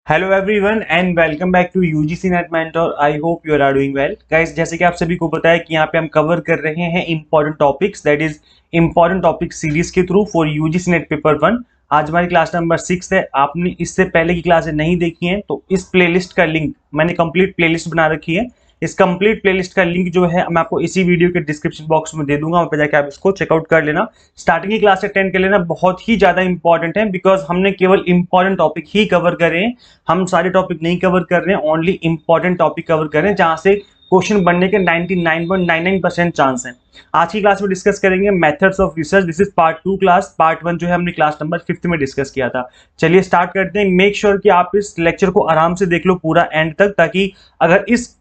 Hello everyone and welcome back to UGC NET mentor. I hope you are doing well guys. जैसे कि आप सभी को पता है कि यहाँ पे हम कवर कर रहे हैं important topics, that is important topic series के through for UGC NET paper 1। आज हमारी क्लास नंबर 6 है। आपने इससे पहले की क्लासें नहीं देखी हैं तो इस प्लेलिस्ट का लिंक, मैंने कंप्लीट प्लेलिस्ट बना रखी है। इस कंप्लीट प्लेलिस्ट का लिंक जो है मैं आपको इसी वीडियो के डिस्क्रिप्शन बॉक्स में दे दूंगा, वहां पे जाके आप इसको चेकआउट कर लेना। स्टार्टिंग की क्लास अटेंड कर लेना, बहुत ही ज्यादा इंपॉर्टेंट है बिकॉज हमने केवल इंपॉर्टेंट टॉपिक ही कवर करे हैं। हम सारे टॉपिक नहीं कवर कर रहे हैं, ओनली इंपॉर्टेंट टॉपिक कवर कर रहे हैं जहां से क्वेश्चन बनने के 99.99% चांस हैं। आज की क्लास में डिस्कस करेंगे methods of research. This is part 2 class. Part 1 जो है हमने क्लास नंबर 5 में डिस्कस किया था। चलिए स्टार्ट करते हैं। मेक श्योर कि आप इस लेक्चर को आराम से देख लो पूरा एंड तक, ताकि अगर इस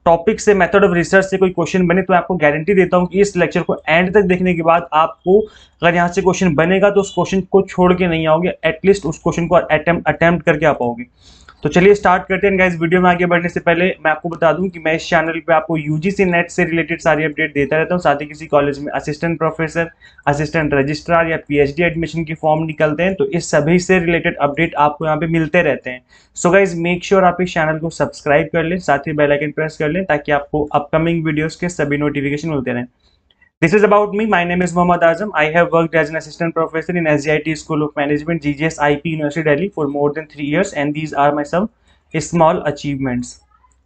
टॉपिक से, मेथड ऑफ रिसर्च से कोई क्वेश्चन बने तो मैं आपको गारंटी देता हूं कि इस लेक्चर को एंड तक देखने के बाद आपको अगर यहां से क्वेश्चन बनेगा तो उस क्वेश्चन को छोड़ के नहीं आओगे, एटलीस्ट उस क्वेश्चन को अटेम्प्ट करके आ पाओगे। तो चलिए स्टार्ट करते हैं गाइस। वीडियो में आगे बढ़ने से पहले मैं आपको बता दूं कि मैं इस चैनल पे आपको यूजीसी नेट से रिलेटेड सारी अपडेट देता रहता हूं। साथ ही किसी कॉलेज में असिस्टेंट प्रोफेसर, असिस्टेंट रजिस्ट्रार या पीएचडी एडमिशन के फॉर्म निकलते हैं तो इस सभी से रिलेटेड अपडेट आपको यहाँ पे मिलते रहते हैं। सो गाइज मेक श्योर आप इस चैनल को सब्सक्राइब कर लें, साथ ही बेल आइकन प्रेस कर लें ताकि आपको अपकमिंग वीडियोस के सभी नोटिफिकेशन मिलते रहें। This is about me. My name is Mohammad Azam. I have worked as an assistant professor in SGIT School of Management, GGS IP, University Delhi for more than 3 years, and these are my some small achievements.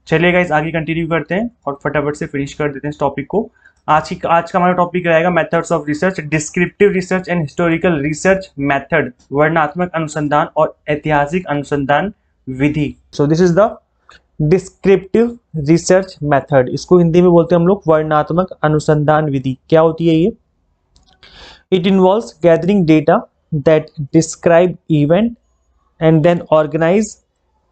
चलिए guys आगे continue करते हैं और फटाफट से finish कर देते हैं इस टॉपिक को। आज का हमारा टॉपिक रहेगा methods of research, descriptive research and historical research method, वर्णनात्मक अनुसंधान और ऐतिहासिक अनुसंधान विधि। So this is the descriptive research method. इसको हिंदी में बोलते हैं हम लोग वर्णनात्मक अनुसंधान विधि। क्या होती है ये? It involves gathering data that describe event and then organize,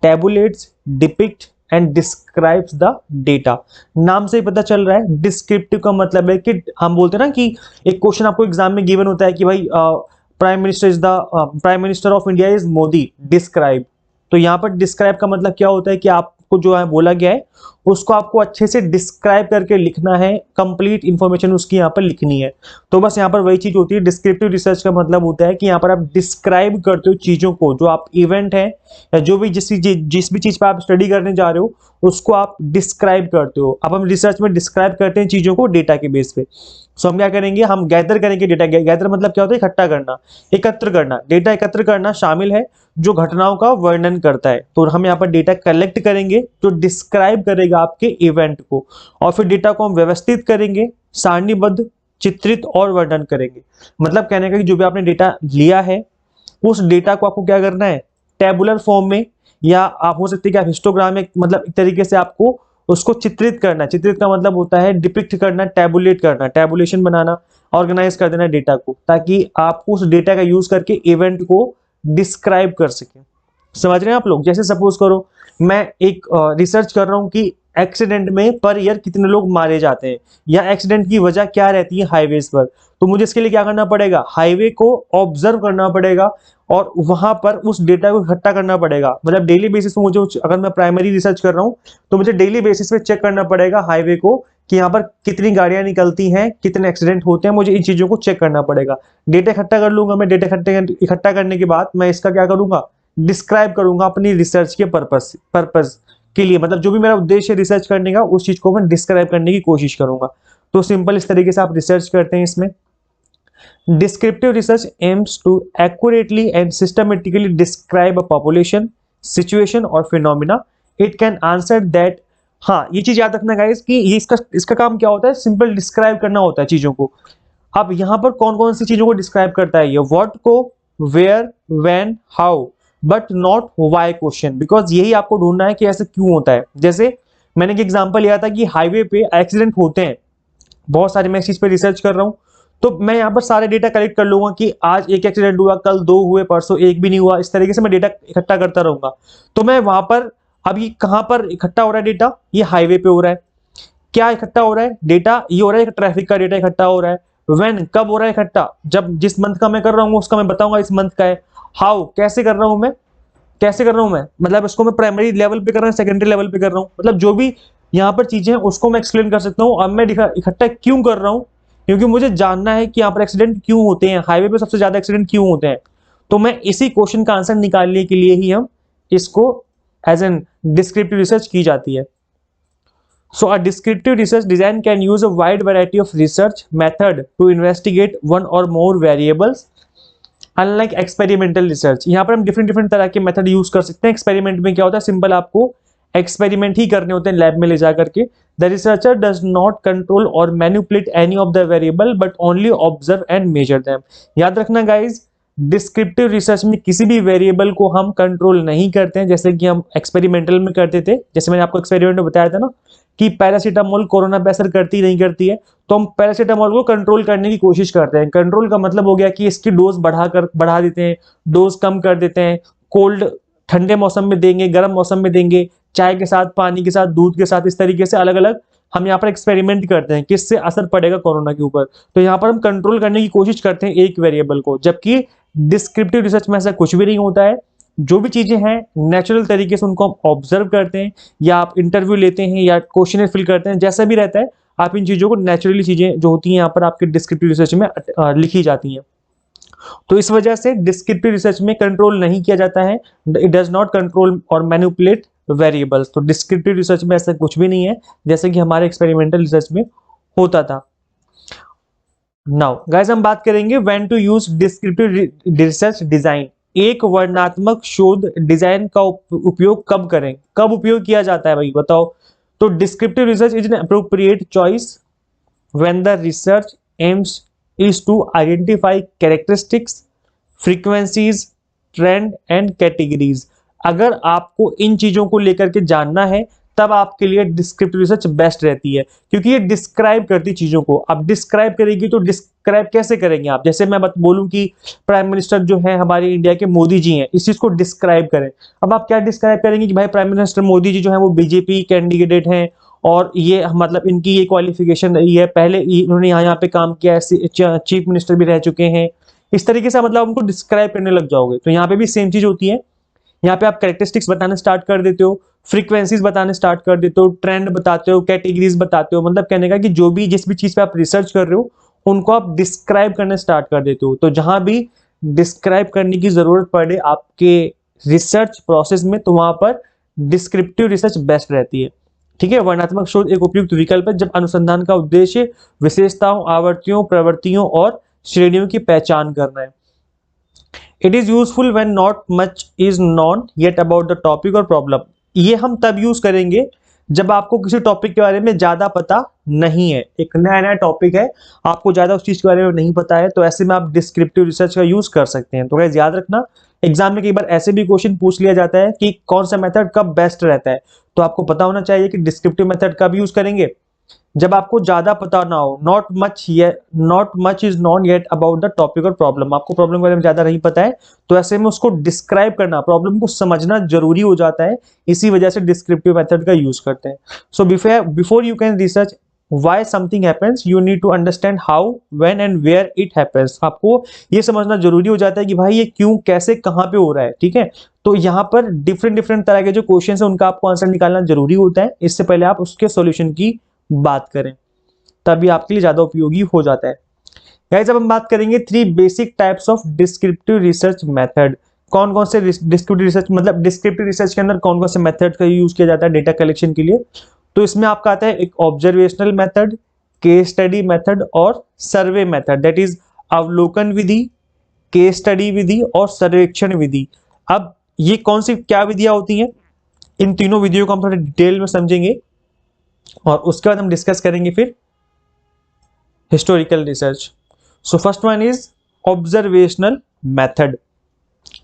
tabulates, depict and describe the data. नाम से ही पता चल रहा है डिस्क्रिप्टिव का मतलब है कि हम बोलते हैं ना कि एक क्वेश्चन आपको एग्जाम में गिवन होता है कि भाई prime minister of India is Modi, describe. तो यहाँ पर डिस्क्राइब का मतलब क्या होता है कि आपको जो है बोला गया है उसको आपको अच्छे से डिस्क्राइब करके लिखना है, कंप्लीट इंफॉर्मेशन उसकी यहाँ पर लिखनी है। तो बस यहाँ पर वही चीज होती है। डिस्क्रिप्टिव रिसर्च का मतलब होता है कि यहाँ पर आप डिस्क्राइब करते हो चीजों को, जो आप इवेंट है या जो भी जिस भी चीज पर आप स्टडी करने जा रहे हो उसको आप डिस्क्राइब करते हो। अब हम रिसर्च में डिस्क्राइब करते हैं चीजों को डेटा के बेस पे। सो हम क्या करेंगे, हम गैदर करेंगे डेटा। गैदर मतलब क्या होता है? इकट्ठा करना, एकत्र करना। डेटा एकत्र करना शामिल है जो घटनाओं का वर्णन करता है। तो हम यहाँ पर डेटा कलेक्ट करेंगे जो डिस्क्राइब करेगा आपके इवेंट को, और फिर डेटा को हम व्यवस्थित करेंगे, सारणीबद्ध, चित्रित और वर्णन करेंगे। मतलब कहने का कि जो भी आपने डेटा लिया है उस डेटा को आपको क्या करना है, टेबुलर फॉर्म में, या आप हो सकते हैं कि आप हिस्टोग्राम में, मतलब एक तरीके से आपको उसको चित्रित करना। चित्रित का मतलब होता है डिपिक्ट करना, टेबुलेट करना, टेबुलेशन बनाना, ऑर्गेनाइज कर देना डेटा को, ताकि आप उस डेटा का यूज करके इवेंट को डिस्क्राइब कर सके। समझ रहे हैं आप लोग? जैसे सपोज करो मैं एक रिसर्च कर रहा हूं कि एक्सीडेंट में पर ईयर कितने लोग मारे जाते हैं, या एक्सीडेंट की वजह क्या रहती है हाईवेज पर। तो मुझे इसके लिए क्या करना पड़ेगा, हाईवे को ऑब्जर्व करना पड़ेगा और वहां पर उस डेटा को इकट्ठा करना पड़ेगा। मतलब डेली बेसिस पे मुझे, अगर मैं प्राइमरी रिसर्च कर रहा हूं तो मुझे डेली बेसिस पे चेक करना पड़ेगा हाईवे को कि यहाँ पर कितनी गाड़ियां निकलती हैं, कितने एक्सीडेंट होते हैं। मुझे इन चीजों को चेक करना पड़ेगा। डेटा इकट्ठा कर लूंगा मैं। डेटा इकट्ठा करने के बाद मैं इसका क्या करूंगा, डिस्क्राइब करूंगा अपनी रिसर्च के पर्पस के लिए। मतलब जो भी मेरा उद्देश्य है रिसर्च करने का, उस चीज को मैं डिस्क्राइब करने की कोशिश करूंगा। तो सिंपल इस तरीके से आप रिसर्च करते हैं इसमें। Descriptive research aims to accurately and systematically describe a population, situation or phenomena. It can answer that। हाँ, ये चीज याद रखना गाइस कि ये इसका काम क्या होता है, सिंपल डिस्क्राइब करना होता है चीजों को। अब यहाँ पर कौन कौन सी चीजों को डिस्क्राइब करता है ये, what who, where, when, how, but not why question. Because यही आपको ढूंढना है कि ऐसा क्यों होता है। जैसे मैंने एक एग्जांपल लिया था कि हाईवे पे एक्सीडेंट होते हैं बहुत सारे, मैं इस चीज पे रिसर्च कर रहा हूँ। तो मैं यहाँ पर सारे डेटा कलेक्ट कर लूंगा कि आज एक एक्सीडेंट हुआ, कल 2 हुए, परसों एक भी नहीं हुआ। इस तरीके से मैं डेटा इकट्ठा करता रहूंगा। तो मैं वहां पर, अब ये कहां पर इकट्ठा हो रहा है डेटा, ये हाईवे पे हो रहा है। क्या इकट्ठा हो रहा है डेटा, ये हो रहा है ट्रैफिक का डेटा इकट्ठा हो रहा है। व्हेन, कब हो रहा है इकट्ठा, जब जिस मंथ का मैं कर रहा हूँ उसका मैं बताऊंगा इस मंथ का है। हाउ, कैसे कर रहा हूं मैं, मतलब इसको मैं प्राइमरी लेवल पे कर रहा हूँ, सेकेंडरी लेवल पे कर रहा हूँ। मतलब जो भी यहाँ पर चीजें हैं उसको मैं एक्सप्लेन कर सकता हूँ। अब मैं इकट्ठा क्यों कर रहा हूँ, क्योंकि मुझे जानना है कि यहाँ पर एक्सीडेंट क्यों होते हैं, हाईवे पे सबसे ज्यादा एक्सीडेंट क्यों होते हैं। तो मैं इसी क्वेश्चन का आंसर निकालने के लिए ही हम इसको एज एन डिस्क्रिप्टिव रिसर्च की जाती है। So a descriptive research design can use a wide variety of research method to investigate one or more variables. Unlike experimental research, यहाँ पर हम डिफरेंट तरह के मेथड यूज कर सकते हैं। एक्सपेरिमेंट में क्या होता है, सिंपल आपको एक्सपेरिमेंट ही करने होते हैं लैब में ले जा करके। The researcher does not control or manipulate any of the variable but only observe and measure them. याद रखना गाइज, डिस्क्रिप्टिव रिसर्च में किसी भी वेरिएबल को हम कंट्रोल नहीं करते हैं, जैसे कि हम एक्सपेरिमेंटल में करते थे। जैसे मैंने आपको एक्सपेरिमेंट में बताया था ना कि पैरासीटामोल कोरोना पे असर करती नहीं करती है, तो हम पैरासीटामोल को कंट्रोल करने की कोशिश करते हैं। कंट्रोल का मतलब हो गया कि इसकी डोज बढ़ा देते हैं, डोज कम कर देते हैं। कोल्ड ठंडे मौसम में देंगे, गर्म मौसम में देंगे, चाय के साथ, पानी के साथ, दूध के साथ, इस तरीके से अलग अलग हम यहाँ पर एक्सपेरिमेंट करते हैं किससे असर पड़ेगा कोरोना के ऊपर। तो यहाँ पर हम कंट्रोल करने की कोशिश करते हैं एक वेरिएबल को, जबकि डिस्क्रिप्टिव रिसर्च में ऐसा कुछ भी नहीं होता है। जो भी चीजें हैं नेचुरल तरीके से उनको हम ऑब्जर्व करते हैं, या आप इंटरव्यू लेते हैं या क्वेश्चन फिल करते हैं, जैसा भी रहता है आप इन चीजों को नेचुरली चीजें जो होती हैं यहाँ पर आपके डिस्क्रिप्टिव रिसर्च में लिखी जाती हैं। तो इस वजह से डिस्क्रिप्टिव रिसर्च में कंट्रोल नहीं किया जाता है, it does not control or manipulate variables. तो डिस्क्रिप्टिव रिसर्च में ऐसा कुछ भी नहीं है जैसे कि हमारे एक्सपेरिमेंटल रिसर्च में होता था। नाउ गाइस हम बात करेंगे when to use descriptive research design. एक वर्णनात्मक शोध डिजाइन का उपयोग कब करें, कब उपयोग किया जाता है भाई बताओ। तो descriptive research is an appropriate choice when the research AIIMS is to identify characteristics, frequencies, trend and categories। अगर आपको इन चीजों को लेकर के जानना है तब आपके लिए डिस्क्रिप्टिव रिसर्च बेस्ट रहती है, क्योंकि ये डिस्क्राइब करती चीजों को। अब डिस्क्राइब करेगी तो डिस्क्राइब कैसे करेंगे आप, जैसे मैं बोलूं कि प्राइम मिनिस्टर जो है हमारे इंडिया के मोदी जी हैं, इस चीज को डिस्क्राइब करें। अब आप क्या डिस्क्राइब करेंगे कि भाई प्राइम मिनिस्टर मोदी जी जो है वो बीजेपी कैंडिडेट हैं और ये मतलब इनकी ये क्वालिफिकेशन रही है, पहले इन्होंने यहाँ पे काम किया है, चीफ मिनिस्टर भी रह चुके हैं। इस तरीके से मतलब उनको डिस्क्राइब करने लग जाओगे। तो यहाँ पे भी सेम चीज होती है, यहाँ पे आप कैरेक्टरिस्टिक्स बताना स्टार्ट कर देते हो, फ्रीक्वेंसीज बताने स्टार्ट कर देते हो, ट्रेंड बताते हो, कैटेगरीज बताते हो। मतलब कहने का कि जो भी जिस भी चीज पे आप रिसर्च कर रहे हो उनको आप डिस्क्राइब करना स्टार्ट कर देते हो। तो जहां भी डिस्क्राइब करने की जरूरत पड़े आपके रिसर्च प्रोसेस में, तो वहां पर डिस्क्रिप्टिव रिसर्च बेस्ट रहती है। ठीक है, वर्णनात्मक शोध एक उपयुक्त विकल्प है जब अनुसंधान का उद्देश्य विशेषताओं, आवर्तियों, प्रवृत्तियों और श्रेणियों की पहचान करना है। It is useful when not much is non yet about the topic और प्रॉब्लम। ये हम तब यूज करेंगे जब आपको किसी टॉपिक के बारे में ज्यादा पता नहीं है, एक नया नया टॉपिक है, आपको ज्यादा उस चीज के बारे में नहीं पता है, तो ऐसे में आप डिस्क्रिप्टिव रिसर्च का यूज कर सकते हैं। तो गाइस याद रखना, एग्जाम में कई बार ऐसे भी क्वेश्चन पूछ लिया जाता है कि कौन सा मेथड कब बेस्ट रहता है, तो आपको पता होना चाहिए कि डिस्क्रिप्टिव मेथड कब यूज करेंगे, जब आपको ज्यादा पता ना हो। Not much is non yet about the topic और प्रॉब्लम। आपको प्रॉब्लम के बारे में ज्यादा नहीं पता है, तो ऐसे में उसको डिस्क्राइब करना, प्रॉब्लम को समझना जरूरी हो जाता है। इसी वजह से डिस्क्रिप्टिव मेथड का यूज करते हैं। So before you can research why something happens, you need to understand how, when and where it happens। आपको ये समझना जरूरी हो जाता है कि भाई ये क्यों, कैसे, कहाँ पे हो रहा है। ठीक है, तो यहाँ पर डिफरेंट तरह के जो क्वेश्चन है उनका आपको आंसर निकालना जरूरी होता है। इससे पहले आप उसके सॉल्यूशन की बात करें, तभी आपके लिए ज्यादा उपयोगी हो जाता है। गाइस अब हम बात करेंगे 3 basic types of descriptive research method. कौन कौन से डिस्क्रिप्टिव रिसर्च, मतलब डिस्क्रिप्टिव रिसर्च के अंदर कौन कौन से मेथड का यूज किया जाता है डेटा कलेक्शन के लिए। तो इसमें आपका आता है एक observational method, case study method और सर्वे मेथड। दैट इज अवलोकन विधि, केस स्टडी विधि और सर्वेक्षण विधि। अब ये कौन सी क्या विधियां होती हैं, इन तीनों विधियों को हम थोड़ा डिटेल में समझेंगे और उसके बाद हम डिस्कस करेंगे फिर historical research. So first one is observational method.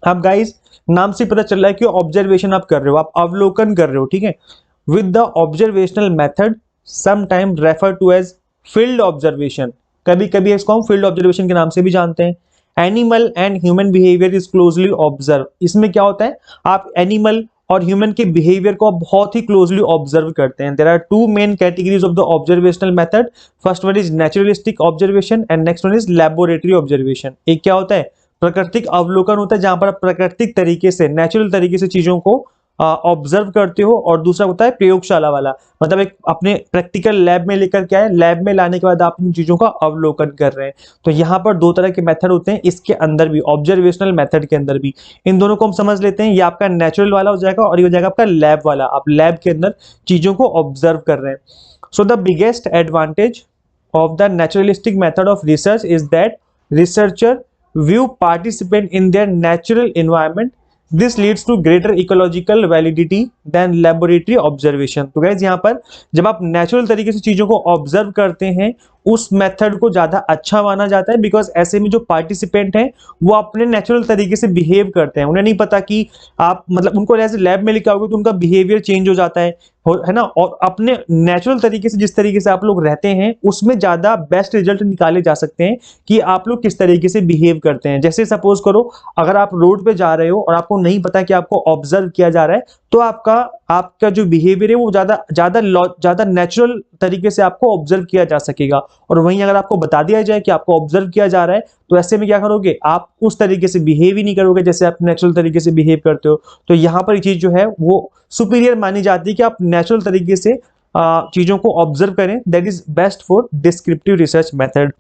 अब गाइस नाम से पता चल रहा है कि ऑब्जर्वेशन आप कर रहे हो, आप अवलोकन कर रहे हो। ठीक है, with the observational method sometime referred to as field observation, कभी कभी इसको हम field observation के नाम से भी जानते हैं। Animal and human behavior is closely observed। इसमें क्या होता है, आप एनिमल और ह्यूमन के बिहेवियर को बहुत ही क्लोजली ऑब्जर्व करते हैं। There are 2 main categories of the observational method. First one is naturalistic observation and next one is laboratory observation. एक क्या होता है, प्राकृतिक अवलोकन होता है, जहां पर आप प्राकृतिक तरीके से, नेचुरल तरीके से चीजों को ऑब्जर्व करते हो, और दूसरा होता है प्रयोगशाला वाला, मतलब एक अपने प्रैक्टिकल लैब में लेकर के आए, लैब में लाने के बाद आप इन चीजों का अवलोकन कर रहे हैं। तो यहाँ पर दो तरह के मेथड होते हैं, इसके अंदर भी ऑब्जर्वेशनल मेथड के अंदर भी। इन दोनों को हम समझ लेते हैं, ये आपका नेचुरल वाला हो जाएगा और ये हो जाएगा आपका लैब वाला, आप लैब के अंदर चीजों को ऑब्जर्व कर रहे हैं। So the biggest advantage of the naturalistic method of research is that researcher view participant in their natural environment. This leads to greater ecological validity than laboratory observation. तो गाइज यहाँ पर जब आप नेचुरल तरीके से चीजों को ऑब्जर्व करते हैं, उस मेथड को ज्यादा अच्छा माना जाता है, बिकॉज ऐसे में जो पार्टिसिपेंट हैं वो अपने नेचुरल तरीके से बिहेव करते हैं। उन्हें नहीं पता कि आप मतलब उनको ऐसे लैब में लेके आओगे तो उनका बिहेवियर चेंज हो जाता है ना, और अपने नेचुरल तरीके से जिस तरीके से आप लोग रहते हैं उसमें ज्यादा बेस्ट रिजल्ट निकाले जा सकते हैं कि आप लोग किस तरीके से बिहेव करते हैं। जैसे सपोज करो, अगर आप रोड पे जा रहे हो और आपको नहीं पता कि आपको ऑब्जर्व किया जा रहा है, तो आपका जो बिहेवियर है वो ज्यादा नेचुरल तरीके से आपको ऑब्जर्व किया जा सकेगा। और वहीं अगर आपको बता दिया जाए कि आपको ऑब्जर्व किया जा रहा है, तो ऐसे में क्या करोगे, आप उस तरीके से बिहेव ही नहीं करोगे जैसे आप नेचुरल तरीके से बिहेव करते हो। तो यहाँ पर ये चीज जो है वो सुपीरियर मानी जाती है कि आप नेचुरल तरीके से चीजों को ऑब्जर्व करें। That is best for descriptive research method.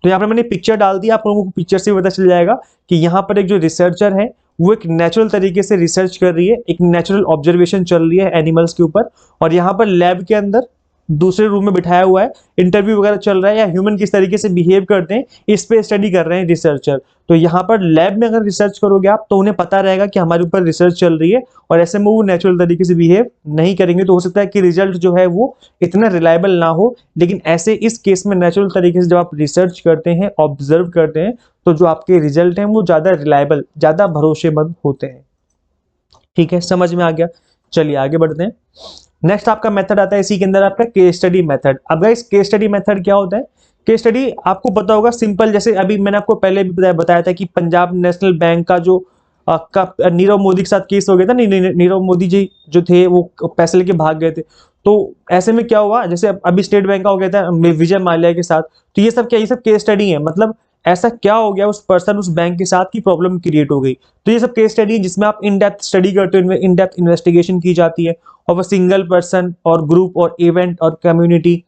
तो यहाँ पर मैंने पिक्चर डाल दी, आप लोगों को पिक्चर से पता चल जाएगा कि यहाँ पर एक जो रिसर्चर है वो एक नेचुरल तरीके से रिसर्च कर रही है, एक नेचुरल ऑब्जर्वेशन चल रही है एनिमल्स के ऊपर, और यहाँ पर लैब के अंदर दूसरे रूम में बिठाया हुआ है, इंटरव्यू वगैरह चल रहा है, या ह्यूमन किस तरीके से बिहेव करते हैं इस पे स्टडी कर रहे हैं रिसर्चर। तो यहाँ पर लैब में अगर रिसर्च करोगे आप, तो उन्हें पता रहेगा कि हमारे ऊपर रिसर्च चल रही है, और ऐसे में वो नेचुरल तरीके से बिहेव नहीं करेंगे। तो हो सकता है कि रिजल्ट जो है वो इतना रिलायबल ना हो, लेकिन ऐसे इस केस में नेचुरल तरीके से जब आप रिसर्च करते हैं, ऑब्जर्व करते हैं, तो जो आपके रिजल्ट हैं वो ज्यादा रिलायबल, ज्यादा भरोसेमंद होते हैं। ठीक है, समझ में आ गया। चलिए आगे बढ़ते हैं। नेक्स्ट आपका मेथड आता है इसी के अंदर आपका केस स्टडी मेथड। अब गाइस केस स्टडी मेथड क्या होता है? केस स्टडी आपको पता होगा, सिंपल, जैसे अभी मैंने आपको पहले भी बताया था कि पंजाब नेशनल बैंक का जो नीरव मोदी के साथ केस हो गया था, नीरव मोदी जी जो थे वो पैसे लेके भाग गए थे। तो ऐसे में क्या हुआ, जैसे अभी स्टेट बैंक का हो गया था विजय माल्या के साथ, तो ये सब क्या, ये सब केस स्टडी है। मतलब ऐसा क्या हो गया उस पर्सन, उस बैंक के साथ की प्रॉब्लम क्रिएट हो गई। तो ये सब केस स्टडी है जिसमें आप इन डेप्थ स्टडी करते हो, इन डेप्थ इन्वेस्टिगेशन की जाती है ऑफ अ सिंगल पर्सन और ग्रुप और इवेंट और community.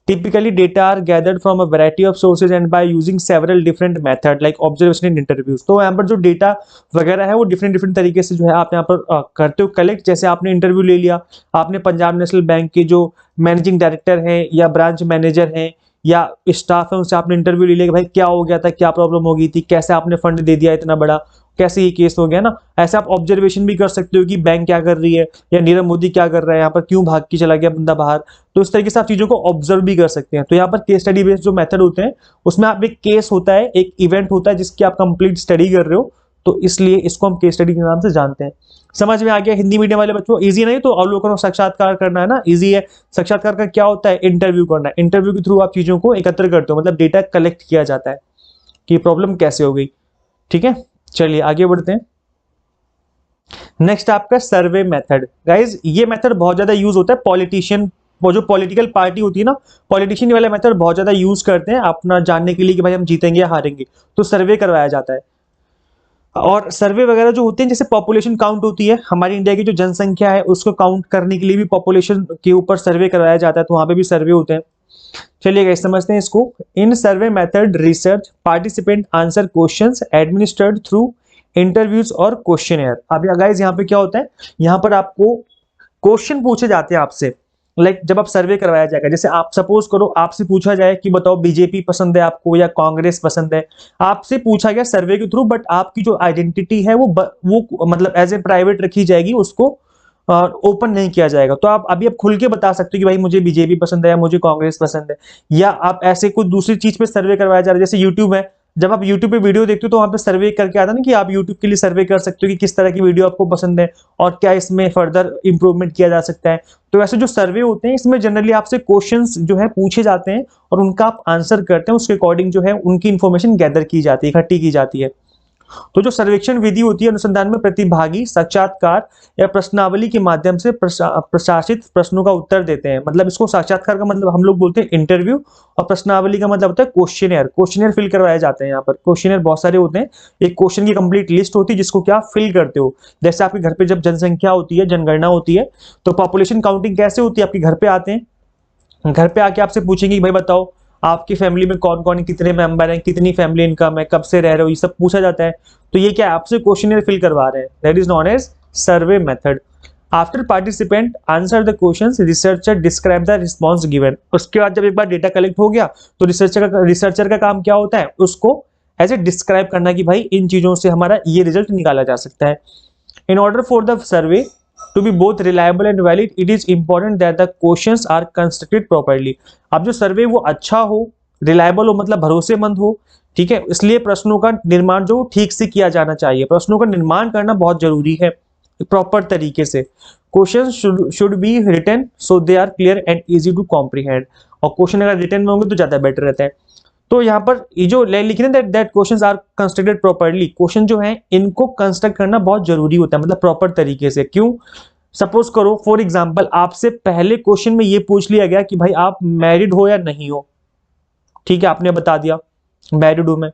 Typically, data are gathered from a variety of sources and by using several different methods like observation and interviews. तो यहाँ पर जो डेटा वगैरह है वो डिफरेंट तरीके से जो है आप यहाँ पर करते हो कलेक्ट। जैसे आपने इंटरव्यू ले लिया, आपने पंजाब नेशनल बैंक के जो मैनेजिंग डायरेक्टर हैं या ब्रांच मैनेजर हैं या स्टाफ है, उनसे आपने इंटरव्यू ले लिया कि भाई क्या हो गया था, क्या प्रॉब्लम हो गई थी, कैसे आपने फंड दे दिया इतना बड़ा, कैसे ये केस हो गया ना। ऐसे आप ऑब्जर्वेशन भी कर सकते हो कि बैंक क्या कर रही है या नीरव मोदी क्या कर रहा है, यहाँ पर क्यों भाग के चला गया बंदा बाहर। तो इस तरीके से आप चीजों को ऑब्जर्व भी कर सकते हैं। तो यहाँ पर केस स्टडी बेस्ड जो मेथड होते हैं उसमें आप एक केस होता है, एक इवेंट होता है जिसकी आप कंप्लीट स्टडी कर रहे हो, तो इसलिए इसको हम केस स्टडी के नाम से जानते हैं। समझ में आ गया? हिंदी मीडियम वाले बच्चों इजी नहीं तो अवलोकन और साक्षात्कार करना है ना, इजी है। साक्षात्कार का क्या होता है? इंटरव्यू करना है। इंटरव्यू के थ्रू आप चीजों को एकत्र करते हो, मतलब डेटा कलेक्ट किया जाता है कि प्रॉब्लम कैसे हो गई। ठीक है, चलिए आगे बढ़ते हैं। नेक्स्ट आपका सर्वे मेथड। गाइज ये मेथड बहुत ज्यादा यूज होता है पॉलिटिशियन, वो जो पॉलिटिकल पार्टी होती है ना, पॉलिटिशियन वाला मेथड बहुत ज्यादा यूज करते हैं अपना जानने के लिए कि भाई हम जीतेंगे या हारेंगे। तो सर्वे करवाया जाता है, और सर्वे वगैरह जो होते हैं, जैसे पॉपुलेशन काउंट होती है, हमारी इंडिया की जो जनसंख्या है उसको काउंट करने के लिए भी पॉपुलेशन के ऊपर सर्वे करवाया जाता है, तो वहां पे भी सर्वे होते हैं। चलिए गाइस समझते हैं इसको। In survey method research participant answer questions administered through interviews और क्वेश्चनएयर। अब गाइस यहाँ पे क्या होता है, यहाँ पर आपको क्वेश्चन पूछे जाते हैं आपसे, लाइक जब आप सर्वे करवाया जाएगा, जैसे आप सपोज करो आपसे पूछा जाए कि बताओ बीजेपी पसंद है आपको या कांग्रेस पसंद है, आपसे पूछा गया सर्वे के थ्रू, बट आपकी जो आइडेंटिटी है वो मतलब एज ए प्राइवेट रखी जाएगी, उसको ओपन नहीं किया जाएगा। तो आप अभी खुल के बता सकते हो कि भाई मुझे बीजेपी पसंद है या मुझे कांग्रेस पसंद है, या आप ऐसे कोई दूसरी चीज पे सर्वे करवाया जा रहा है, जैसे यूट्यूब है, जब आप YouTube पे वीडियो देखते हो तो वहां पे सर्वे करके आता है ना कि आप YouTube के लिए सर्वे कर सकते हो कि किस तरह की वीडियो आपको पसंद है और क्या इसमें फर्दर इंप्रूवमेंट किया जा सकता है। तो ऐसे जो सर्वे होते हैं इसमें जनरली आपसे क्वेश्चंस जो है पूछे जाते हैं और उनका आप आंसर करते हैं, उसके अकॉर्डिंग जो है उनकी इंफॉर्मेशन गैदर की जाती है, इकट्ठी की जाती है। तो जो सर्वेक्षण विधि होती है, अनुसंधान में प्रतिभागी साक्षात्कार या प्रश्नावली के माध्यम से प्रशासित प्रश्नों का उत्तर देते हैं। मतलब इसको साक्षात्कार का मतलब हम लोग बोलते हैं इंटरव्यू, और प्रश्नावली का मतलब होता है क्वेश्चनियर। क्वेश्चनियर फिल करवाए जाते हैं। यहाँ पर क्वेश्चनियर बहुत सारे होते हैं, एक क्वेश्चन की कंप्लीट लिस्ट होती है जिसको क्या फिल करते हो। जैसे आपके घर पे जब जनसंख्या होती है, जनगणना होती है, तो पॉपुलेशन काउंटिंग कैसे होती है, आपके घर पे आते हैं, घर पे आके आपसे पूछेंगे कि भाई बताओ आपकी फैमिली में कौन कौन है, कितने मेंबर हैं, कितनी फैमिली इनकम है, कब से रह रहे हो, ये सब पूछा जाता है। तो ये क्या आपसे क्वेश्चनियर फिल करवा रहे हैं, that is known as survey method. After participant answer the questions, researcher describe the response given. उसके बाद जब एक बार डेटा कलेक्ट हो गया तो रिसर्चर का काम क्या होता है, उसको एज ए डिस्क्राइब करना कि भाई इन चीजों से हमारा ये रिजल्ट निकाला जा सकता है। In order for the survey to be both reliable and valid, it is important that the questions are constructed properly। अब जो सर्वे वो अच्छा हो, रिलायबल हो, मतलब भरोसेमंद हो, ठीक है, इसलिए प्रश्नों का निर्माण जो ठीक से किया जाना चाहिए। प्रश्नों का निर्माण करना बहुत जरूरी है प्रॉपर तरीके से। Question should be written so they are clear and easy to comprehend, और क्वेश्चन अगर रिटन में होंगे तो ज्यादा बेटर रहता है। तो यहाँ पर ये जो लिखे ना that questions are constructed properly, question जो है इनको कंस्ट्रक्ट करना बहुत जरूरी होता है, मतलब प्रॉपर तरीके से। क्यों? सपोज करो फॉर एग्जांपल आपसे पहले क्वेश्चन में ये पूछ लिया गया कि भाई आप मैरिड हो या नहीं हो, ठीक है, आपने बता दिया मैरिड हूं मैं।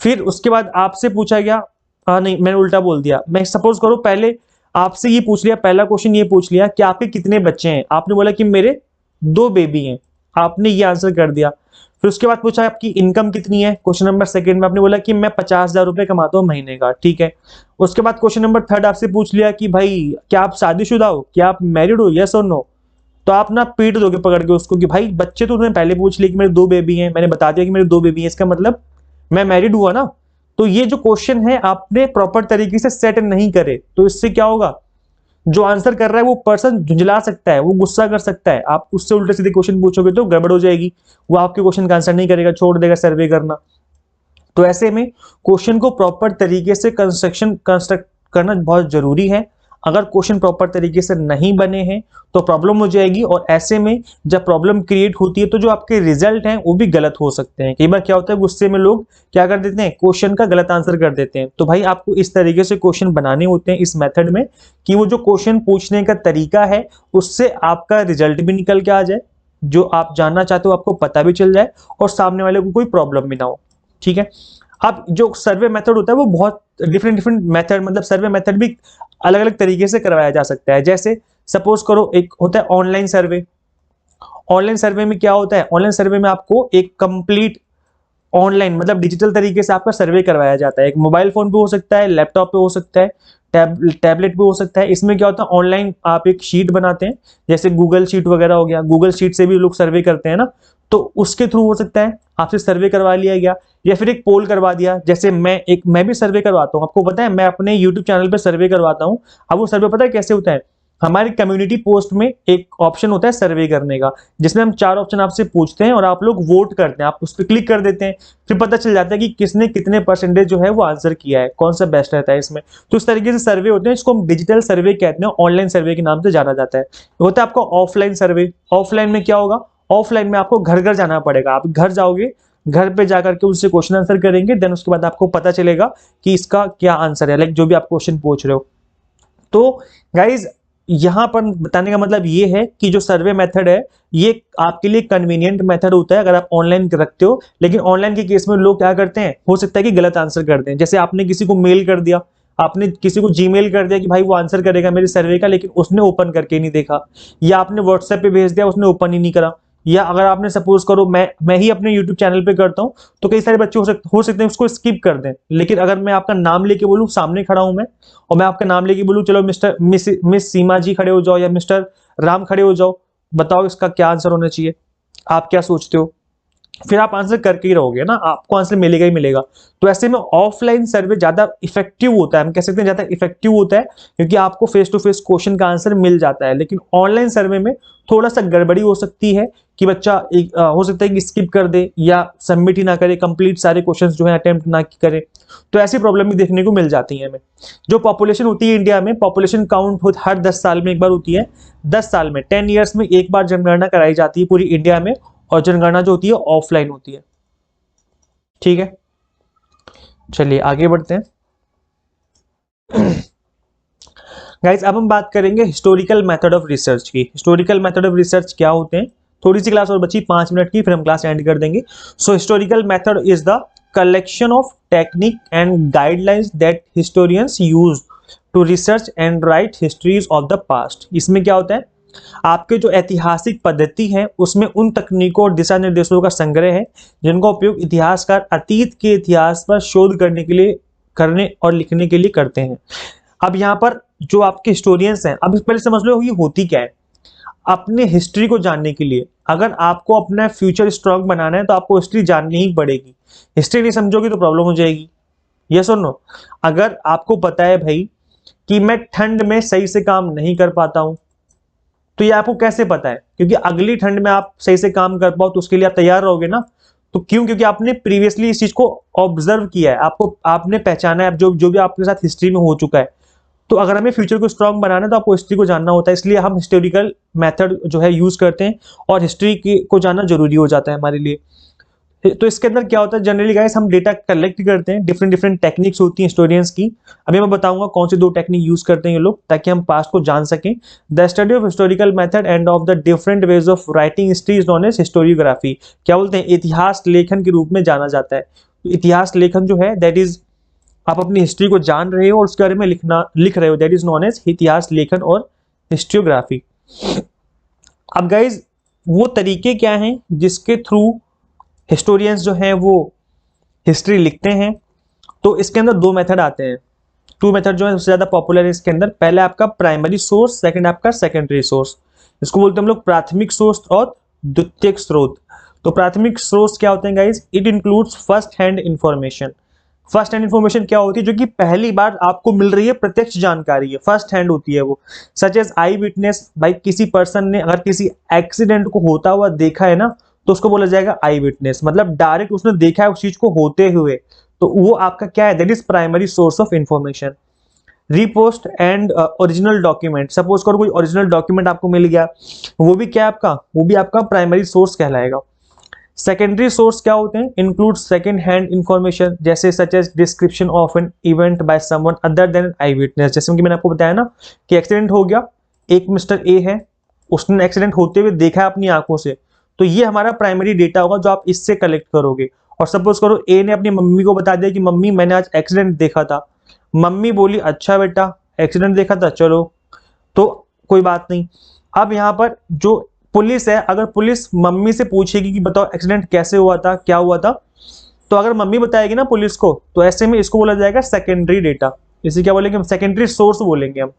फिर उसके बाद आपसे पूछा गया, नहीं मैंने उल्टा बोल दिया, मैं सपोज करो पहले आपसे ये पूछ लिया, पहला क्वेश्चन ये पूछ लिया कि आपके कितने बच्चे हैं, आपने बोला कि मेरे 2 बेबी हैं, आपने ये आंसर कर दिया। फिर उसके बाद पूछा आपकी इनकम कितनी है, क्वेश्चन नंबर सेकंड में आपने बोला कि मैं 50,000 रुपए कमाता हूँ महीने का, ठीक है। उसके बाद क्वेश्चन नंबर थर्ड आपसे पूछ लिया कि भाई क्या आप शादीशुदा हो, क्या आप मैरिड हो, यस और नो। तो आप ना पीट दोगे पकड़ के उसको कि भाई बच्चे तो तुमने पहले पूछ लिए कि मेरे 2 बेबी हैं, मैंने बता दिया कि मेरे 2 बेबी हैं, इसका मतलब मैं मैरिड हुआ ना। तो ये जो क्वेश्चन है आपने प्रॉपर तरीके से सेट नहीं करे, तो इससे क्या होगा, जो आंसर कर रहा है वो पर्सन झुंझला सकता है, वो गुस्सा कर सकता है। आप उससे उल्टे सीधे क्वेश्चन पूछोगे तो गड़बड़ हो जाएगी, वो आपके क्वेश्चन का आंसर नहीं करेगा, छोड़ देगा सर्वे करना। तो ऐसे में क्वेश्चन को प्रॉपर तरीके से कंस्ट्रक्ट करना बहुत जरूरी है। अगर क्वेश्चन प्रॉपर तरीके से नहीं बने हैं तो प्रॉब्लम हो जाएगी, और ऐसे में जब प्रॉब्लम क्रिएट होती है तो जो आपके रिजल्ट हैं वो भी गलत हो सकते हैं। कई बार क्या होता है गुस्से में लोग क्या कर देते हैं, क्वेश्चन का गलत आंसर कर देते हैं। तो भाई आपको इस तरीके से क्वेश्चन बनाने होते हैं इस मेथड में कि वो जो क्वेश्चन पूछने का तरीका है उससे आपका रिजल्ट भी निकल के आ जाए, जो आप जानना चाहते हो आपको पता भी चल जाए, और सामने वाले को कोई प्रॉब्लम भी ना हो, ठीक है। अब जो सर्वे मेथड होता है वो बहुत डिफरेंट मेथड, मतलब सर्वे मेथड भी अलग अलग तरीके से करवाया जा सकता है। जैसे सपोज करो एक होता है ऑनलाइन सर्वे। ऑनलाइन सर्वे में क्या होता है, ऑनलाइन सर्वे में आपको एक कंप्लीट ऑनलाइन मतलब डिजिटल तरीके से आपका सर्वे करवाया जाता है। एक मोबाइल फोन पे हो सकता है, लैपटॉप पे हो सकता है, टैबलेट पे हो सकता है। इसमें क्या होता है, ऑनलाइन आप एक शीट बनाते हैं, जैसे गूगल शीट वगैरह हो गया, गूगल शीट से भी लोग सर्वे करते हैं ना, तो उसके थ्रू हो सकता है आपसे सर्वे करवा लिया गया, या फिर एक पोल करवा दिया। जैसे मैं भी सर्वे करवाता हूँ, आपको पता है मैं अपने यूट्यूब चैनल पे सर्वे करवाता हूँ। अब वो सर्वे पता है कैसे होता है, हमारी कम्युनिटी पोस्ट में एक ऑप्शन होता है सर्वे करने का, जिसमें हम 4 ऑप्शन आपसे पूछते हैं और आप लोग वोट करते हैं, आप उस पर क्लिक कर देते हैं, फिर पता चल जाता है कि किसने कितने परसेंटेज जो है वो आंसर किया है, कौन सा बेस्ट रहता है इसमें। तो इस तरीके से सर्वे होते हैं, इसको हम डिजिटल सर्वे कहते हैं, ऑनलाइन सर्वे के नाम से जाना जाता है। होता है आपका ऑफलाइन सर्वे। ऑफलाइन में क्या होगा, ऑफलाइन में आपको घर घर जाना पड़ेगा, आप घर जाओगे, घर पे जाकर के उससे क्वेश्चन आंसर करेंगे, देन उसके बाद आपको पता चलेगा कि इसका क्या आंसर है, लाइक जो भी आप क्वेश्चन पूछ रहे हो। तो गाइज यहां पर बताने का मतलब ये है कि जो सर्वे मेथड है ये आपके लिए कन्वीनियंट मेथड होता है अगर आप ऑनलाइन रखते हो। लेकिन ऑनलाइन के केस में लोग क्या करते हैं, हो सकता है कि गलत आंसर कर दें। जैसे आपने किसी को मेल कर दिया, आपने किसी को जीमेल कर दिया कि भाई वो आंसर करेगा मेरे सर्वे का, लेकिन उसने ओपन करके नहीं देखा, या आपने व्हाट्सएप पे भेज दिया उसने ओपन ही नहीं करा, या अगर आपने सपोज करो मैं ही अपने यूट्यूब चैनल पे करता हूं तो कई सारे बच्चे हो सकते हैं उसको स्किप कर दें। लेकिन अगर मैं आपका नाम लेके बोलूं, सामने खड़ा हूं मैं और मैं आपका नाम लेके बोलूं चलो मिस सीमा जी खड़े हो जाओ या मिस्टर राम खड़े हो जाओ, बताओ इसका क्या आंसर होना चाहिए, आप क्या सोचते हो, फिर आप आंसर करके ही रहोगे ना, आपको आंसर मिलेगा ही मिलेगा। तो ऐसे में ऑफलाइन सर्वे ज्यादा इफेक्टिव होता है, हम कह सकते हैं ज्यादा इफेक्टिव होता है, क्योंकि आपको फेस टू फेस क्वेश्चन का आंसर मिल जाता है। लेकिन ऑनलाइन सर्वे में थोड़ा सा गड़बड़ी हो सकती है कि बच्चा हो सकता है कि स्किप कर दे या सबमिट ही ना करे, कंप्लीट सारे क्वेश्चंस जो है अटेम्प्ट ना करे, तो ऐसी प्रॉब्लम भी देखने को मिल जाती है हमें। जो पॉपुलेशन होती है इंडिया में, पॉपुलेशन काउंट हर 10 साल में एक बार होती है, 10 साल में 10 ईयर्स में एक बार जनगणना कराई जाती है पूरी इंडिया में, और जनगणना जो होती है ऑफलाइन होती है, ठीक है। चलिए आगे बढ़ते हैं। गाइस अब हम बात करेंगे हिस्टोरिकल मेथड ऑफ रिसर्च की। हिस्टोरिकल मेथड ऑफ रिसर्च क्या होते हैं, थोड़ी सी क्लास और बची 5 मिनट की, फिर हम क्लास एंड कर देंगे। So historical method is the collection of technique and guidelines that historians use to research and write histories of the past. इसमें क्या होता है, आपके जो ऐतिहासिक पद्धति है उसमें उन तकनीकों और दिशा निर्देशों का संग्रह है जिनका उपयोग इतिहासकार अतीत के इतिहास पर शोध करने के लिए, करने और लिखने के लिए करते हैं। अब यहाँ पर जो आपके हिस्टोरियंस हैं, अब पहले समझ लो ये होती क्या है। अपने हिस्ट्री को जानने के लिए, अगर आपको अपना फ्यूचर स्ट्रांग बनाना है तो आपको हिस्ट्री जाननी ही पड़ेगी। हिस्ट्री नहीं समझोगे तो प्रॉब्लम हो जाएगी। यस और नो? अगर आपको पता है भाई कि मैं ठंड में सही से काम नहीं कर पाता हूं, तो ये आपको कैसे पता है? क्योंकि अगली ठंड में आप सही से काम कर पाओ तो उसके लिए आप तैयार रहोगे ना। तो क्यों? क्योंकि आपने प्रीवियसली इस चीज को ऑब्जर्व किया है, आपको आपने पहचाना है जो जो भी आपके साथ हिस्ट्री में हो चुका है। तो अगर हमें फ्यूचर को स्ट्रांग बनाना है तो आपको हिस्ट्री को जानना होता है, इसलिए हम हिस्टोरिकल मेथड जो है यूज करते हैं, और हिस्ट्री को जानना जरूरी हो जाता है हमारे लिए। तो इसके अंदर क्या होता है, जनरली गाइस हम डेटा कलेक्ट करते हैं, डिफरेंट डिफरेंट टेक्निक्स होती हैं हिस्टोरियंस की। अभी मैं बताऊंगा कौन सी 2 टेक्निक यूज करते हैं ये लोग, ताकि हम पास्ट को जान सकें। The study of historical method and of the different ways of writing history is known as historiography. क्या बोलते हैं, इतिहास लेखन के रूप में जाना जाता है। तो इतिहास लेखन जो है दैट इज, आप अपनी हिस्ट्री को जान रहे हो और उसके बारे में लिख रहे हो, दैट इज नोन एज इतिहास लेखन और हिस्ट्रियोग्राफी। अब गाइज वो तरीके क्या हैं जिसके थ्रू हिस्टोरियंस जो हैं वो हिस्ट्री लिखते हैं? तो इसके अंदर 2 मेथड आते हैं। 2 मेथड जो है सबसे ज्यादा पॉपुलर है इसके अंदर। पहले आपका प्राइमरी सोर्स, सेकंड आपका सेकेंडरी सोर्स। इसको बोलते हैं हम लोग प्राथमिक सोर्स और द्वितीयक स्रोत। तो प्राथमिक सोर्स क्या होते हैं guys? It includes first hand information. First hand information क्या होती है? जो कि पहली बार आपको मिल रही है, प्रत्यक्ष जानकारी है, फर्स्ट हैंड होती है वो। सच एज आई विटनेस, भाई किसी पर्सन ने अगर किसी एक्सीडेंट को होता हुआ देखा है ना, तो उसको बोला जाएगा आई विटनेस, मतलब डायरेक्ट उसने देखा है उस चीज को होते हुए। तो वो आपका क्या है, that is primary source of information. Repost and original document, suppose करो कोई ओरिजिनल डॉक्यूमेंट आपको मिल गया, वो भी क्या आपका, वो भी आपका प्राइमरी सोर्स कहलाएगा। सेकेंडरी सोर्स क्या होते हैं? इंक्लूड सेकेंड हैंड इंफॉर्मेशन, जैसे such as description of an event by someone other than eyewitness. जैसे कि मैंने आपको बताया ना कि एक्सीडेंट हो गया, एक मिस्टर ए है, उसने एक्सीडेंट होते हुए देखा है अपनी आंखों से, तो ये हमारा प्राइमरी डेटा होगा जो आप इससे कलेक्ट करोगे। और सपोज करो ए ने अपनी मम्मी को बता दिया कि मम्मी मैंने आज एक्सीडेंट देखा था, मम्मी बोली अच्छा बेटा एक्सीडेंट देखा था, चलो तो कोई बात नहीं। अब यहाँ पर जो पुलिस है, अगर पुलिस मम्मी से पूछेगी कि बताओ एक्सीडेंट कैसे हुआ था, क्या हुआ था, तो अगर मम्मी बताएगी ना पुलिस को, तो ऐसे में इसको बोला जाएगा सेकेंडरी डेटा। इसे क्या बोलेंगे हम? सेकेंडरी सोर्स बोलेंगे हम।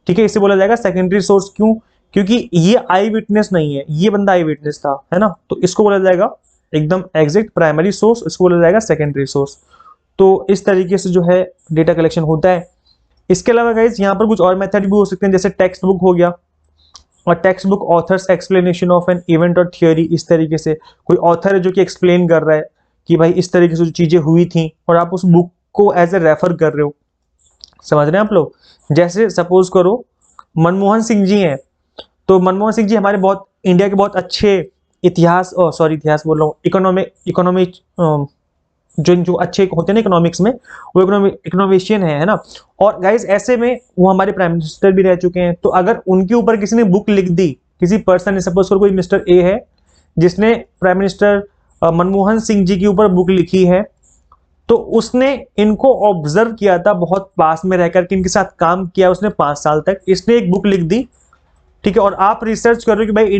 ठीक है, इसे बोला जाएगा सेकेंडरी सोर्स। क्यों? क्योंकि ये आई विटनेस नहीं है, ये बंदा आई विटनेस था, है ना, तो इसको बोला जाएगा एकदम एग्जैक्ट प्राइमरी सोर्स, इसको बोला जाएगा सेकेंडरी सोर्स। तो इस तरीके से जो है डेटा कलेक्शन होता है। इसके अलावा गाइज यहाँ पर कुछ और मेथड भी हो सकते हैं, जैसे टेक्स्ट बुक हो गया, और text book authors explanation of an event और थियोरी। इस तरीके से कोई ऑथर है जो कि एक्सप्लेन कर रहा है कि भाई इस तरीके से जो चीजें हुई थी, और आप उस बुक को एज ए रेफर कर रहे हो। समझ रहे हैं आप लोग? जैसे सपोज करो मनमोहन सिंह जी हैं, तो मनमोहन सिंह जी हमारे बहुत इंडिया के बहुत अच्छे इतिहास, सॉरी इतिहास बोल रहा हूँ, इकोनॉमिक जो अच्छे होते हैं ना इकोनॉमिक्स में, वो इकोनॉमिशियन है ना। और गाइज ऐसे में वो हमारे प्राइम मिनिस्टर भी रह चुके हैं। तो अगर उनके ऊपर किसी ने बुक लिख दी, किसी पर्सन ने, सपोज करो कोई मिस्टर ए है जिसने प्राइम मिनिस्टर मनमोहन सिंह जी के ऊपर बुक लिखी है, तो उसने इनको ऑब्जर्व किया था, बहुत पास में रहकर के इनके साथ काम किया उसने 5 साल तक, इसने एक बुक लिख दी। ठीक है, और आप रिसर्च कर रहे हो कि भाई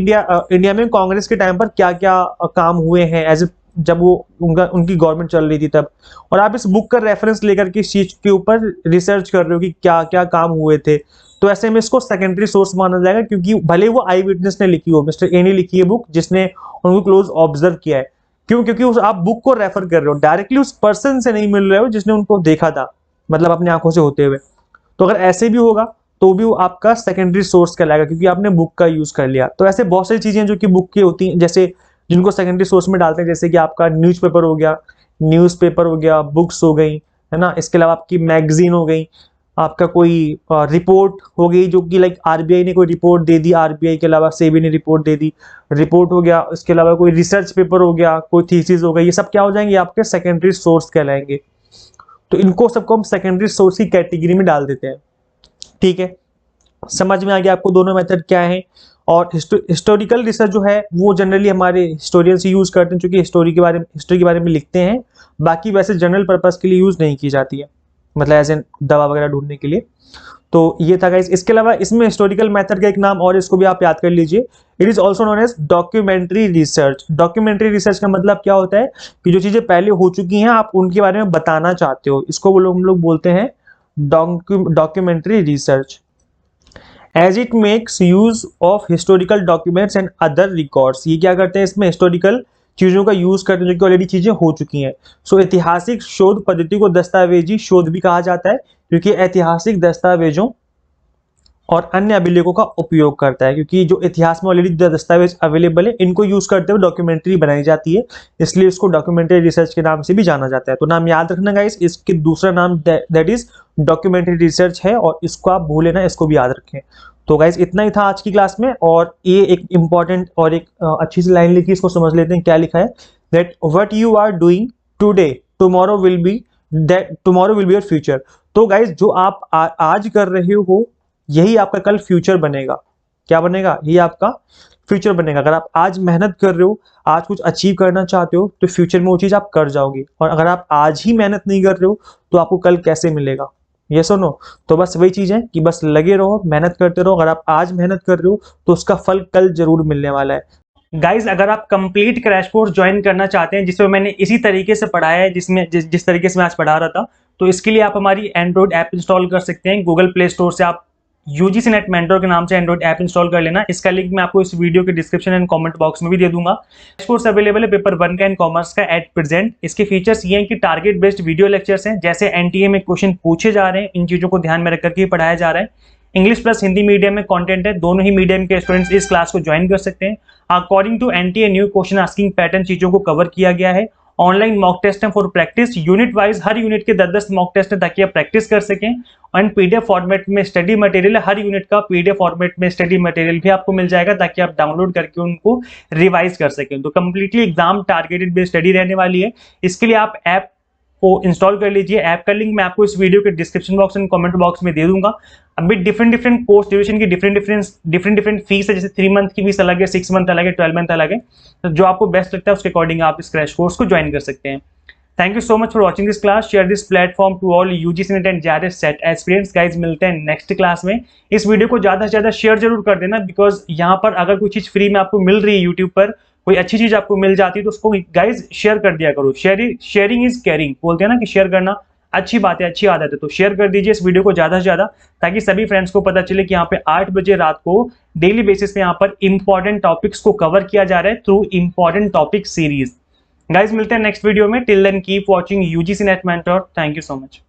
इंडिया में कांग्रेस के टाइम पर क्या क्या काम हुए हैं, एज जब वो उनकी गवर्नमेंट चल रही थी तब, और आप इस बुक का रेफरेंस लेकर के इस चीज के ऊपर रिसर्च कर रहे हो कि क्या क्या काम हुए थे, तो ऐसे में इसको सेकेंडरी सोर्स माना जाएगा। क्योंकि भले वो आई विटनेस ने लिखी हो, मिस्टर ए ने लिखी है बुक जिसने उनको क्लोज ऑब्जर्व किया है। क्यों? क्योंकि उस आप बुक को रेफर कर रहे हो, डायरेक्टली उस पर्सन से नहीं मिल रहे हो जिसने उनको देखा था, मतलब अपनी आंखों से होते हुए। तो अगर ऐसे भी होगा तो भी वो आपका सेकेंडरी सोर्स कहलाएगा, क्योंकि आपने बुक का यूज कर लिया। तो ऐसे बहुत सारी चीजें जो कि बुक की होती हैं, जैसे जिनको सेकेंडरी सोर्स में डालते हैं, जैसे कि आपका न्यूज़पेपर हो गया, बुक्स हो गई, है ना। इसके अलावा आपकी मैगजीन हो गई, आपका कोई रिपोर्ट हो गई जो कि लाइक आरबीआई ने कोई रिपोर्ट दे दी, आरबीआई के अलावा सेबी ने रिपोर्ट दे दी, रिपोर्ट हो गया। इसके अलावा कोई रिसर्च पेपर हो गया, कोई थीसिस हो गई, ये सब क्या हो जाएंगे? आपके सेकेंडरी सोर्स कहलाएंगे। तो इनको सबको हम सेकेंडरी सोर्स की कैटेगरी में डाल देते हैं। ठीक है, समझ में आ गया आपको दोनों मेथड क्या है। और हिस्टोरिकल रिसर्च जो है वो जनरली हमारे हिस्टोरियंस यूज करते हैं, क्योंकि हिस्ट्री के बारे में लिखते हैं। बाकी वैसे जनरल पर्पस के लिए यूज नहीं की जाती है, मतलब एज दवा वगैरह ढूंढने के लिए। तो ये था गाइस। इसके अलावा इसमें हिस्टोरिकल मेथड का एक नाम और, इसको भी आप याद कर लीजिए, it is also known as documentary research. Documentary research का मतलब क्या होता है कि जो चीजें पहले हो चुकी हैं आप उनके बारे में बताना चाहते हो, इसको हम लोग बोलते हैं documentary research. As it makes use of historical documents and other records. ये क्या करते हैं, इसमें हिस्टोरिकल चीजों का यूज करते हैं जो कि ऑलरेडी चीजें हो चुकी हैं। सो ऐतिहासिक शोध पद्धति को दस्तावेजी शोध भी कहा जाता है, क्योंकि ऐतिहासिक दस्तावेजों और अन्य अभिलेखों का उपयोग करता है, क्योंकि जो इतिहास में ऑलरेडी दस्तावेज अवेलेबल है इनको यूज करते हुए डॉक्यूमेंट्री बनाई जाती है, इसलिए इसको डॉक्यूमेंट्री रिसर्च के नाम से भी जाना जाता है। तो नाम याद रखना गाइस, इसके दूसरा नाम दैट इज डॉक्यूमेंट्री रिसर्च है, और इसको आप भूले ना, इसको भी याद रखें। तो गाइस इतना ही था आज की क्लास में। और ये एक इंपॉर्टेंट और एक अच्छी सी लाइन लिखी, इसको समझ लेते हैं क्या लिखा है। That what you are doing today tomorrow will be your future. तो गाइस जो आप आज कर रहे हो यही आपका कल फ्यूचर बनेगा। क्या बनेगा, यही आपका फ्यूचर बनेगा। अगर आप आज मेहनत कर रहे हो, आज कुछ अचीव करना चाहते हो, तो फ्यूचर में वो चीज आप कर जाओगे। और अगर आप आज ही मेहनत नहीं कर रहे हो तो आपको कल कैसे मिलेगा, ये सुनो। तो बस वही चीज है कि बस लगे रहो, मेहनत करते रहो। अगर आप आज मेहनत कर रहे हो तो उसका फल कल जरूर मिलने वाला है। गाइज अगर आप कंप्लीट क्रैश कोर्स ज्वाइन करना चाहते हैं, जिसमें मैंने इसी तरीके से पढ़ाया है, जिस तरीके से मैं आज पढ़ा रहा था, तो इसके लिए आप हमारी एंड्रॉइड ऐप इंस्टॉल कर सकते हैं। गूगल प्ले स्टोर से आप यूजीसी नेट मेंटर के नाम से एंड्रॉइड ऐप इंस्टॉल कर लेना। इसका लिंक मैं आपको इस वीडियो के डिस्क्रिप्शन एंड कमेंट बॉक्स में भी दे दूंगा। क्रैश कोर्स अवेलेबल है पेपर 1 का एंड कॉमर्स का एट प्रेजेंट। इसके फीचर्स ये हैं कि टारगेट बेस्ड वीडियो लेक्चर्स हैं, जैसे एनटीए में क्वेश्चन पूछे जा रहे हैं, इन चीजों को ध्यान में रख करके पढ़ाया जा रहा है। इंग्लिश प्लस हिंदी मीडियम में कंटेंट है, दोनों ही मीडियम के स्टूडेंट्स इस क्लास को ज्वाइन कर सकते हैं। According to NTA new question asking pattern चीजों को कवर किया गया है। ऑनलाइन मॉक टेस्ट है फॉर प्रैक्टिस, यूनिट वाइज हर यूनिट के 10-10 मॉक टेस्ट है ताकि आप प्रैक्टिस कर सकें। एंड पीडीएफ फॉर्मेट में स्टडी मटेरियल है, हर यूनिट का पीडीएफ फॉर्मेट में स्टडी मटेरियल भी आपको मिल जाएगा ताकि आप डाउनलोड करके उनको रिवाइज कर सकें। तो completely exam targeted based study रहने वाली है। इसके लिए आप ऐप को इंस्टॉल कर लीजिए। ऐप का लिंक मैं आपको इस वीडियो के description box and comment box में दे दूंगा। अभी डिफरेंट कोर्स ड्यूरेशन की डिफरेंट फीस है, जैसे 3 मंथ की फीस अलग है, 6 मंथ अलग है, 12 मंथ अलग है। तो जो आपको बेस्ट लगता है उसके अकॉर्डिंग आप इस क्रैश कोर्स को ज्वाइन कर सकते हैं। Thank you so much for watching this class. Share this platform to all UGC NET and JRF SET aspirants. Guys मिलते हैं नेक्स्ट क्लास में। इस वीडियो को ज्यादा से ज्यादा शेयर जरूर कर देना, बिकॉज यहाँ पर अगर कोई चीज फ्री में आपको मिल रही है यूट्यूब पर, कोई अच्छी चीज आपको मिल जाती है, तो उसको गाइज शेयर कर दिया करो। शेयरिंग इज केयरिंग बोलते हैं ना, कि शेयर करना अच्छी बात है, अच्छी आदत है। तो शेयर कर दीजिए इस वीडियो को ज्यादा से ज्यादा, ताकि सभी फ्रेंड्स को पता चले कि यहाँ पे 8 बजे रात को डेली बेसिस पे यहाँ पर इंपॉर्टेंट टॉपिक्स को कवर किया जा रहा है through important topic series. Guys मिलते हैं नेक्स्ट वीडियो में। Till then keep watching UGC NET mentor. Thank you so much.